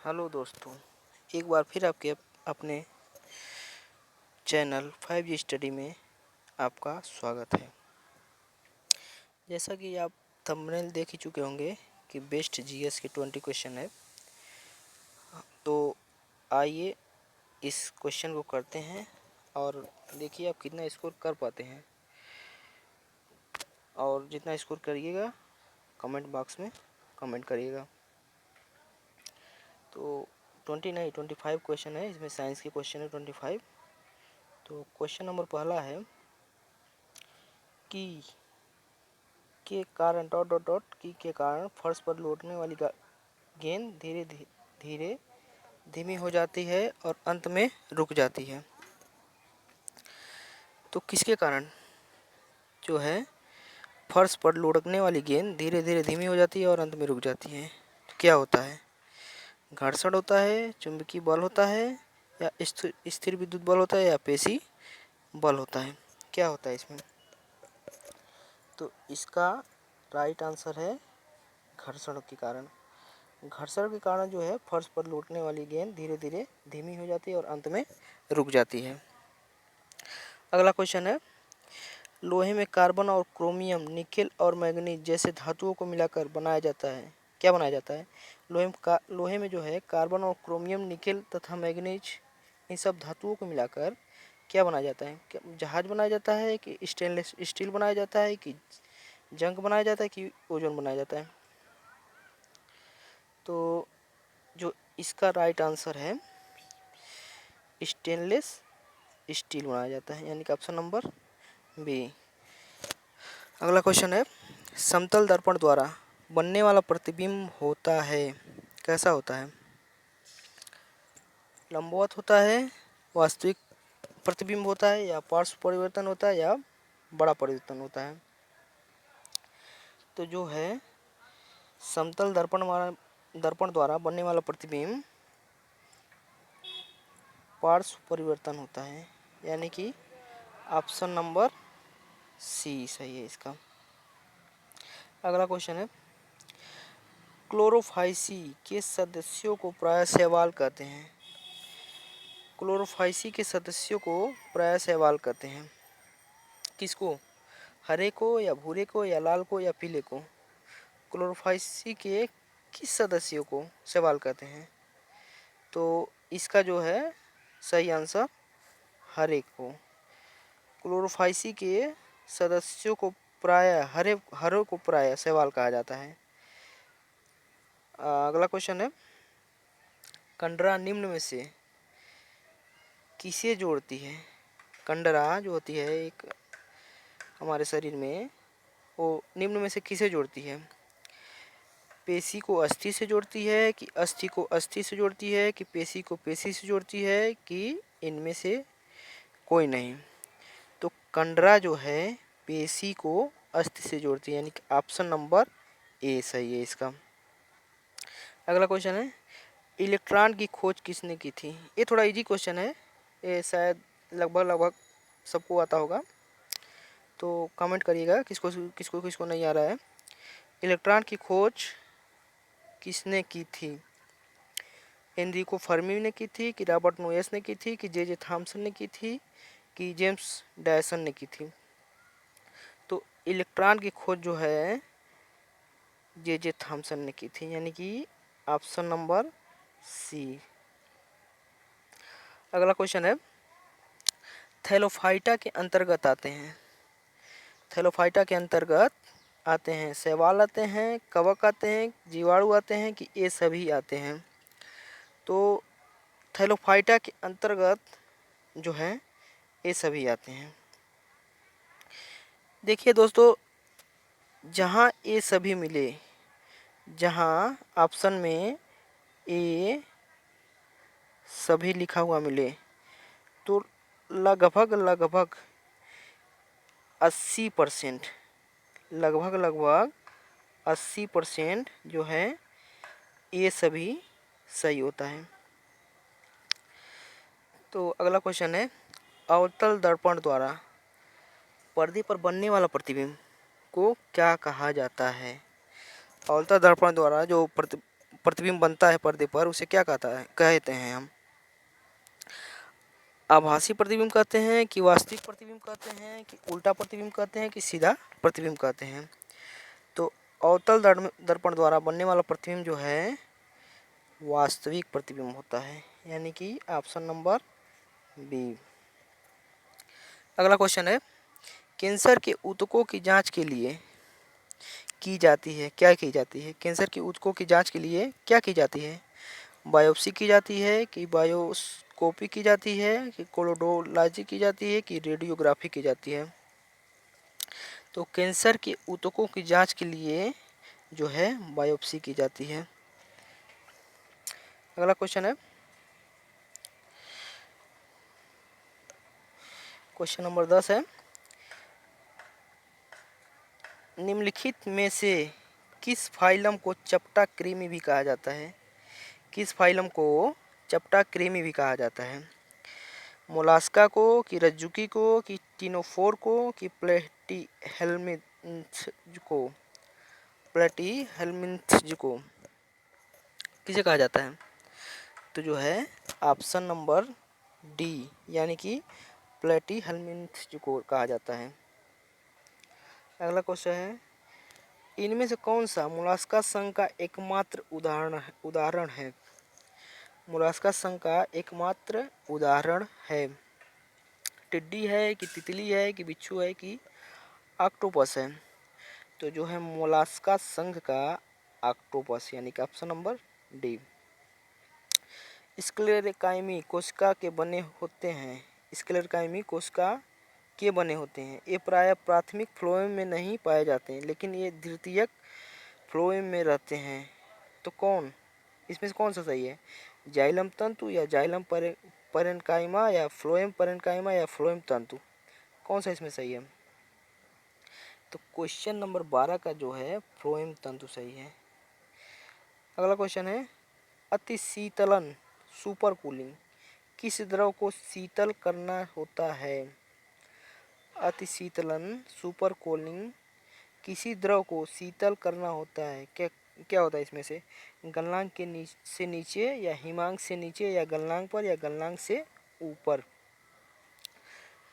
Hello दोस्तों, एक बार फिर आपके अपने चैनल 5G स्टडी में आपका स्वागत है। जैसा कि आप थंबनेल देख ही चुके होंगे कि बेस्ट जीएस के 20 क्वेश्चन है, तो आइए इस क्वेश्चन को करते हैं और देखिए आप कितना स्कोर कर पाते हैं। और जितना स्कोर करिएगा कमेंट बॉक्स में कमेंट करिएगा। तो 20 नहीं 25 क्वेश्चन है, इसमें साइंस के क्वेश्चन है 25। तो क्वेश्चन नंबर पहला है कि के कारण डॉट डॉट डॉट की के कारण फर्श पर लौटने वाली गेंद धीरे धीरे धीमी हो जाती है और अंत में रुक जाती है। तो किसके कारण जो है फर्श पर लुढ़कने वाली गेंद धीरे धीरे धीमी हो जाती है और अंत में रुक जाती है? तो क्या होता है? घर्षण होता है, चुंबकीय बल होता है, या स्थिर विद्युत बल होता है, या पेशी बल होता है? क्या होता है इसमें? तो इसका राइट आंसर है घर्षण के कारण। घर्षण के कारण जो है फर्श पर लौटने वाली गेंद धीरे धीरे धीमी हो जाती है और अंत में रुक जाती है। अगला क्वेश्चन है, लोहे में कार्बन और क्रोमियम, निकेल और मैंगनीज जैसे धातुओं को मिलाकर बनाया जाता है। क्या बनाया जाता है? लोहे में जो है कार्बन और क्रोमियम, निकेल तथा मैंगनीज, इन सब धातुओं को मिलाकर क्या बनाया जाता है? क्या जहाज बनाया जाता है, कि स्टेनलेस स्टील बनाया जाता है, कि जंग बनाया जाता है, कि ओजोन बनाया जाता है? तो जो इसका राइट आंसर है स्टेनलेस स्टील बनाया जाता है, यानी कि ऑप्शन नंबर बी। अगला क्वेश्चन है, समतल दर्पण द्वारा बनने वाला प्रतिबिंब होता है, कैसा होता है? लंबवत होता है, वास्तविक प्रतिबिंब होता है, या पार्श्व परिवर्तन होता है, या बड़ा परिवर्तन होता है? तो जो है समतल दर्पण द्वारा बनने वाला प्रतिबिंब पार्श्व परिवर्तन होता है, यानी कि ऑप्शन नंबर सी सही है इसका। अगला क्वेश्चन है, क्लोरोफाइसी के सदस्यों को प्रायः शैवाल कहते हैं। क्लोरोफाइसी के सदस्यों को प्रायः शैवाल कहते हैं। किसको? हरे को, या भूरे को, या लाल को, या पीले को? क्लोरोफाइसी के किस सदस्यों को शैवाल कहते हैं? तो इसका जो है सही आंसर हरे को। क्लोरोफाइसी के सदस्यों को प्रायः हरे को प्रायः शैवाल कहा जाता है। अगला क्वेश्चन है, कंडरा निम्न में से किसे जोड़ती है? कंडरा जो होती है एक हमारे शरीर में, वो निम्न में से किसे जोड़ती है? पेशी को अस्थि से जोड़ती है, कि अस्थि को अस्थि से जोड़ती है, कि पेशी को पेशी से जोड़ती है, कि इनमें से कोई नहीं? तो कंडरा जो है पेशी को अस्थि से जोड़ती है, यानी कि ऑप्शन नंबर ए सही है इसका। अगला क्वेश्चन है, इलेक्ट्रॉन की खोज किसने की थी? ये थोड़ा इजी क्वेश्चन है, ये शायद लगभग सबको आता होगा, तो कमेंट करिएगा किसको किसको किसको नहीं आ रहा है। इलेक्ट्रॉन की खोज किसने की थी? एनरिको फर्मी ने की थी, कि रॉबर्ट नोयस ने की थी, कि जे थॉमसन ने की थी, कि जेम्स डायसन ने की थी? तो इलेक्ट्रॉन की खोज जो है जे थॉमसन ने की थी, यानी कि ऑप्शन नंबर सी। अगला क्वेश्चन है, थैलोफाइटा के अंतर्गत आते हैं। थैलोफाइटा के अंतर्गत आते हैं शैवाल आते हैं, कवक आते हैं, जीवाणु आते हैं, कि ये सभी आते हैं? तो थैलोफाइटा के अंतर्गत जो है ये सभी आते हैं। देखिए दोस्तों, जहाँ ये सभी मिले, जहाँ ऑप्शन में ए सभी लिखा हुआ मिले, तो लगभग 80% लगभग 80% जो है ये सभी सही होता है। तो अगला क्वेश्चन है, अवतल दर्पण द्वारा पर्दे पर बनने वाला प्रतिबिंब को क्या कहा जाता है? अवतल दर्पण द्वारा जो प्रतिबिंब बनता है पर्दे पर उसे क्या कहते हैं हम? आभासी प्रतिबिंब कहते हैं कि वास्तविक प्रतिबिंब कहते हैं कि उल्टा प्रतिबिंब कहते हैं कि सीधा प्रतिबिंब कहते हैं? तो अवतल दर्पण द्वारा बनने वाला प्रतिबिंब जो है वास्तविक प्रतिबिंब होता है, यानी कि ऑप्शन नंबर बी। अगला क्वेश्चन है, कैंसर के ऊतकों की जांच के लिए की जाती है, क्या की जाती है? कैंसर के ऊतकों की जांच के लिए क्या की जाती है? बायोप्सी की जाती है कि बायोस्कोपी की जाती है कि कोलोडोलॉजी की जाती है कि रेडियोग्राफी की जाती है? तो कैंसर के ऊतकों की जांच के लिए जो है बायोप्सी की जाती है। अगला क्वेश्चन है, क्वेश्चन नंबर 10 है, निम्नलिखित में से किस फाइलम को चपटा कृमि भी कहा जाता है? किस फाइलम को चपटा कृमि भी कहा जाता है? मोलास्का को कि रज्जुकी को कि टिनोफोर को कि प्लेटीहेल्मिन्थ्स को किसे कहा जाता है? तो जो है ऑप्शन नंबर डी, यानी कि प्लेटीहेल्मिन्थ्स को कहा जाता है। अगला क्वेश्चन है, इनमें से कौन सा मोलास्का संघ का एकमात्र उदाहरण है? मोलास्का संघ का एकमात्र उदाहरण है? टिड्डी है कि तितली है कि बिच्छू है कि ऑक्टोपस है? तो जो है मोलास्का संघ का ऑक्टोपस, यानी कि ऑप्शन नंबर डी। स्क्लेरेकाइमी कोशिका के बने होते हैं। स्क्लेरेकाइमी कोशिका के बने होते हैं। ये प्रायः प्राथमिक फ्लोएम में नहीं पाए जाते हैं, लेकिन ये द्वितीयक फ्लोएम में रहते हैं। तो कौन इसमें से कौन सा सही है? जाइलम तंतु या जाइलम पैरेन्काइमा या फ्लोएम पैरेन्काइमा या फ्लोएम तंतु, कौन सा इसमें सही है? तो क्वेश्चन नंबर 12 का जो है फ्लोएम तंतु सही है। अगला क्वेश्चन है, अति शीतलन सुपर कूलिंग किस द्रव को शीतल करना होता है? अति शीतलन सुपर कूलिंग किसी द्रव को शीतल करना होता है। क्या होता है इसमें से? गलनांक से नीचे या हिमांक से नीचे या गलनांक पर या गलनांक से ऊपर?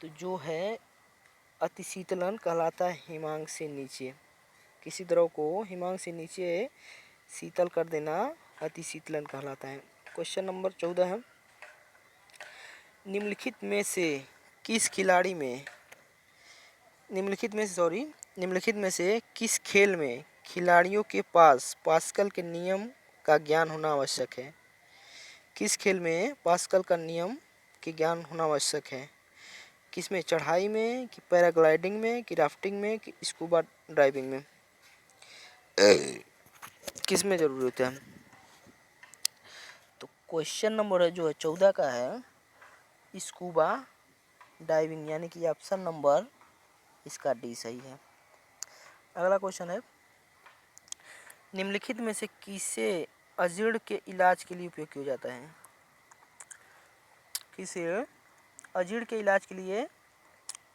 तो जो है अति शीतलन कहलाता है हिमांक से नीचे। किसी द्रव को हिमांक से नीचे शीतल कर देना अति शीतलन कहलाता है। क्वेश्चन नंबर 14 है, निम्नलिखित में से किस किस खेल में खिलाड़ियों के पास पास्कल के नियम का ज्ञान होना आवश्यक है? किस खेल में पास्कल का नियम के ज्ञान होना आवश्यक है? किसमें? चढ़ाई में कि पैराग्लाइडिंग में कि राफ्टिंग में कि स्कूबा डाइविंग में? किस में जरूरत है? तो क्वेश्चन नंबर जो है 14 का है स्कूबा डाइविंग, यानी कि ऑप्शन नंबर इसका डी सही है। अगला क्वेश्चन है, निम्नलिखित में से किसे अजीर्ण के इलाज के लिए उपयोग किया जाता है? किसे अजीर्ण के इलाज के लिए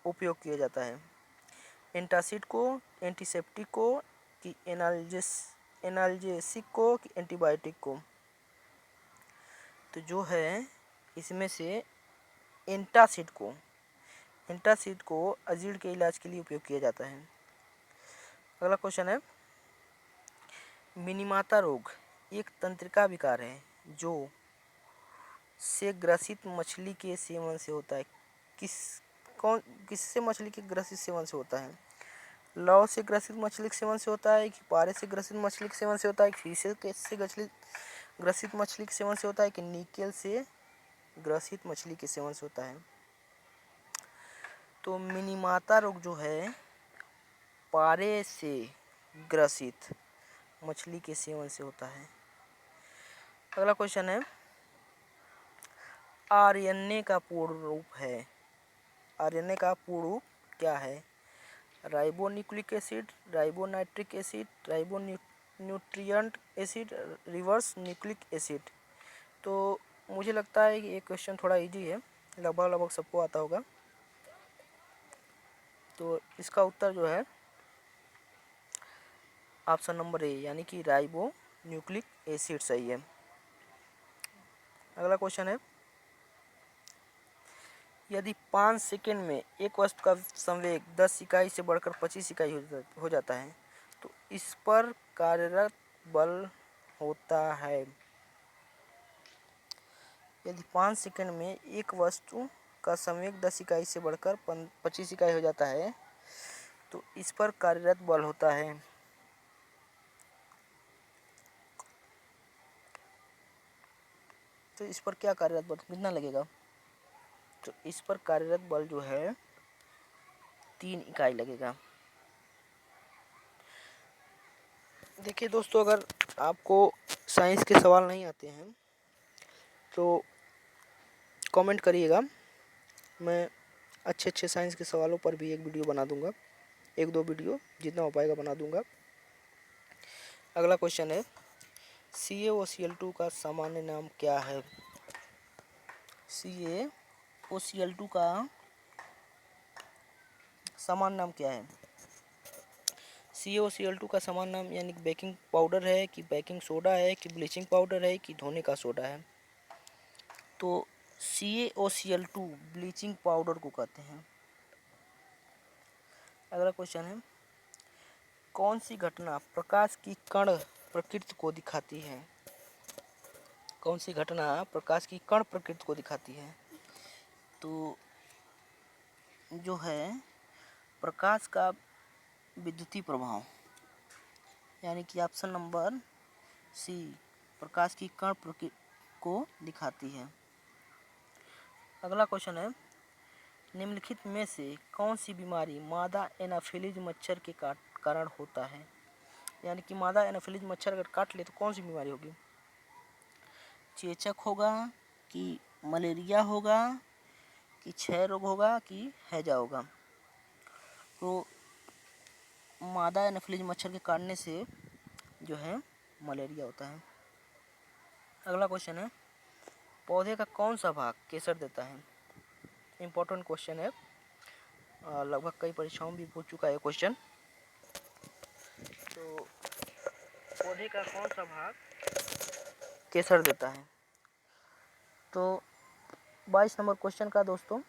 उपयोग किया जाता है? एंटासिड को, एंटीसेप्टिक को कि एनाल्जेसिक को कि एंटीबायोटिक को? तो जो है इसमें से एंटासिड को अजीर्ण के इलाज के लिए उपयोग किया जाता है। अगला क्वेश्चन है, मिनीमाता रोग एक तंत्रिका विकार है जो से ग्रसित मछली के सेवन से होता है। किससे मछली के ग्रसित सेवन से होता है? लौ से ग्रसित मछली के सेवन से होता है कि पारे से ग्रसित मछली के सेवन से होता है कि फीसे से ग्रसित मछली के सेवन से होता है कि निकेल से ग्रसित मछली के सेवन से होता है? तो मिनीमाता रोग जो है पारे से ग्रसित मछली के सेवन से होता है। अगला क्वेश्चन है, आरएनए का पूर्ण रूप है। आरएनए का पूर्ण रूप क्या है? Ribonucleic acid, ribonitric acid, ribonutrient acid, reverse nucleic acid? तो मुझे लगता है कि ये क्वेश्चन थोड़ा इजी है, लगभग सबको आता होगा। तो इसका उत्तर जो है ऑप्शन नंबर ए, यानी कि राइबोन्यूक्लिक एसिड सही है। अगला क्वेश्चन है, यदि 5 सेकेंड में एक वस्तु का संवेग 10 इकाई से बढ़कर 25 इकाई हो जाता है तो इस पर कार्यरत बल होता है। यदि 5 सेकेंड में एक वस्तु का संवेग 10 इकाई से बढ़कर 25 इकाई हो जाता है तो इस पर कार्यरत बल होता है। तो इस पर क्या कार्यरत बल कितना लगेगा? तो इस पर कार्यरत बल जो है 3 इकाई लगेगा। देखिए दोस्तों, अगर आपको साइंस के सवाल नहीं आते हैं तो कमेंट करिएगा, मैं अच्छे अच्छे साइंस के सवालों पर भी एक वीडियो बना दूंगा, 1-2 वीडियो जितना हो पाएगा बना दूंगा। अगला क्वेश्चन है, CaOCl2 का सामान्य नाम क्या है? CaOCl2 का सामान्य नाम क्या है? CaOCl2 का सामान्य नाम यानी बेकिंग पाउडर है कि बेकिंग सोडा है कि ब्लीचिंग पाउडर है कि धोने का सोडा है? तो CaOCl2 ब्लीचिंग पाउडर को कहते हैं। अगला क्वेश्चन है, कौन सी घटना प्रकाश की कण प्रकृति को दिखाती है? कौन सी घटना प्रकाश की कण प्रकृति को दिखाती है? तो जो है प्रकाश का विद्युतीय प्रभाव, यानी कि ऑप्शन नंबर सी प्रकाश की कण प्रकृति को दिखाती है। अगला क्वेश्चन है, निम्नलिखित में से कौन सी बीमारी मादा एनाफिलीज मच्छर के कारण होता है? यानी कि मादा एनाफिलीज मच्छर अगर काट ले तो कौन सी बीमारी होगी? चेचक होगा कि मलेरिया होगा कि क्षय रोग होगा कि हैजा होगा? तो मादा एनाफिलीज मच्छर के काटने से जो है मलेरिया होता है। अगला क्वेश्चन है, पौधे का कौन सा भाग केसर देता है? इम्पोर्टेंट क्वेश्चन है, लगभग कई परीक्षाओं में भी पूछ चुका है क्वेश्चन। तो पौधे का कौन सा भाग केसर देता है? तो 22 नंबर क्वेश्चन का दोस्तों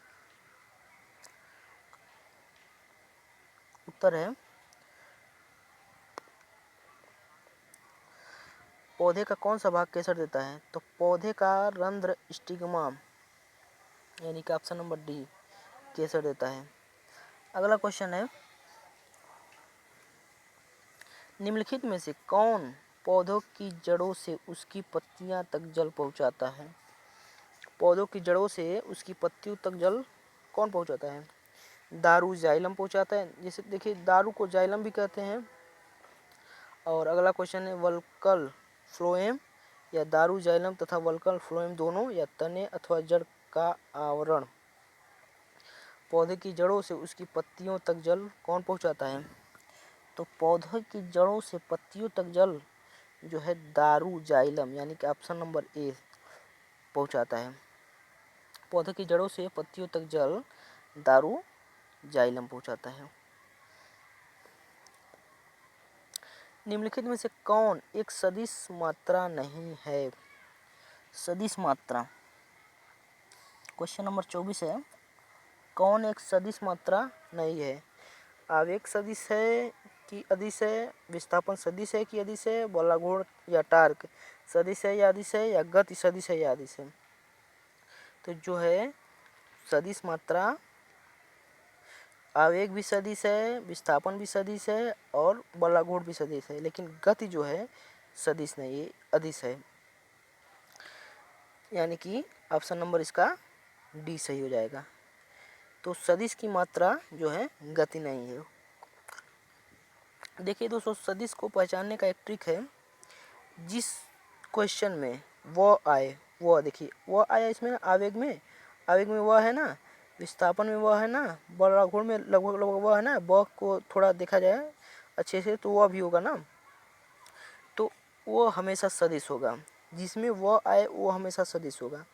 उत्तर है, पौधे का कौन सा भाग केसर देता है? तो पौधे का रंध्र स्टिग्मा यानी कि ऑप्शन नंबर डी केसर देता है। अगला क्वेश्चन है, निम्नलिखित में से कौन पौधों की जड़ों से उसकी पत्तियां तक जल पहुंचाता है? पौधों की जड़ों से उसकी पत्तियों तक जल कौन पहुंचाता है? दारू जाइलम पहुंचाता है, जैसे देखिए दारू को जाइलम भी कहते हैं। और अगला क्वेश्चन है, वल्कल फ्लोएम या दारू जाइलम तथा वल्कल फ्लोएम दोनों या तने अथवा जड़ का आवरण पौधे की जड़ों से उसकी पत्तियों तक जल कौन पहुंचाता है? तो पौधे की जड़ों से पत्तियों तक जल जो है दारू जाइलम यानी कि ऑप्शन नंबर ए पहुंचाता है। पौधे की जड़ों से पत्तियों तक जल दारू जाइलम पहुंचाता है। निम्नलिखित में से कौन एक सदिश मात्रा नहीं है? सदिश मात्रा, क्वेश्चन नंबर 24 है, कौन एक सदिश मात्रा नहीं है? आवेग सदिश है कि अदिश है? विस्थापन सदिश है कि अदिश है? बलाघूर्ण या टार्क सदिश है या अदिश है? या गति सदिश है या अदिश है? तो जो है सदिश मात्रा आवेग भी सदिश है, विस्थापन भी सदिश है और बलाघूर्ण भी सदिश है, लेकिन गति जो है सदिश नहीं, ये अदिश है। यानी कि ऑप्शन नंबर इसका डी सही हो जाएगा। तो सदिश की मात्रा जो है गति नहीं है। देखिए दोस्तों, सदिश को पहचानने का एक ट्रिक है, जिस क्वेश्चन में वो आए, वो देखिए वो आया इसमें आवेग में वह है ना, विस्थापन में वह है ना, बलाघूर्ण में लगभग लगभग वह है ना, वह को थोड़ा देखा जाए अच्छे से तो वह भी होगा ना, तो वो हमेशा सदिश होगा। जिसमें वह आए वो हमेशा सदिश होगा।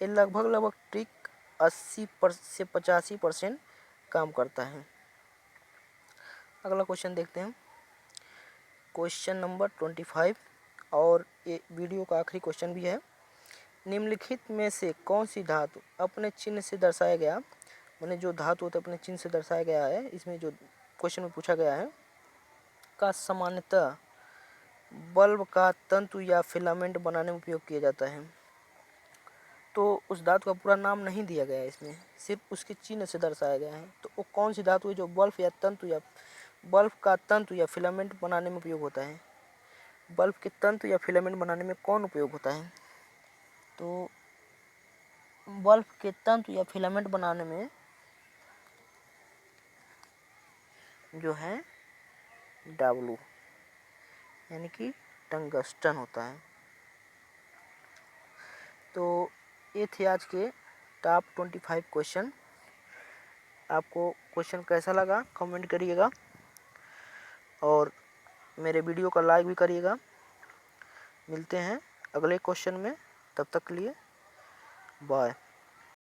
ये लगभग लगभग ट्रिक 80 से 85% काम करता है। अगला क्वेश्चन देखते हैं, क्वेश्चन नंबर 25, और ये वीडियो का आखिरी क्वेश्चन भी है। निम्नलिखित में से कौन सी धातु अपने चिन्ह से दर्शाया गया, मैंने जो धातु होता है अपने चिन्ह से दर्शाया गया है, इसमें जो क्वेश्चन में पूछा गया है, का सामान्यतः बल्ब का तंतु या फिलामेंट बनाने में उपयोग किया जाता है। तो उस धातु का पूरा नाम नहीं दिया गया है इसमें, सिर्फ उसके चिन्ह से दर्शाया गया है। तो वो कौन सी धातु है जो बल्ब का तंतु या फिलामेंट बनाने में उपयोग होता है। बल्ब के तंतु या फिलामेंट बनाने में कौन उपयोग होता है? तो बल्ब के तंतु या फिलामेंट बनाने में जो है W यानी कि टंगस्टन होता है। तो ये थे आज के टॉप 25 क्वेश्चन। आपको क्वेश्चन कैसा लगा कमेंट करिएगा और मेरे वीडियो का लाइक भी करिएगा। मिलते हैं अगले क्वेश्चन में, तब तक के लिए बाय।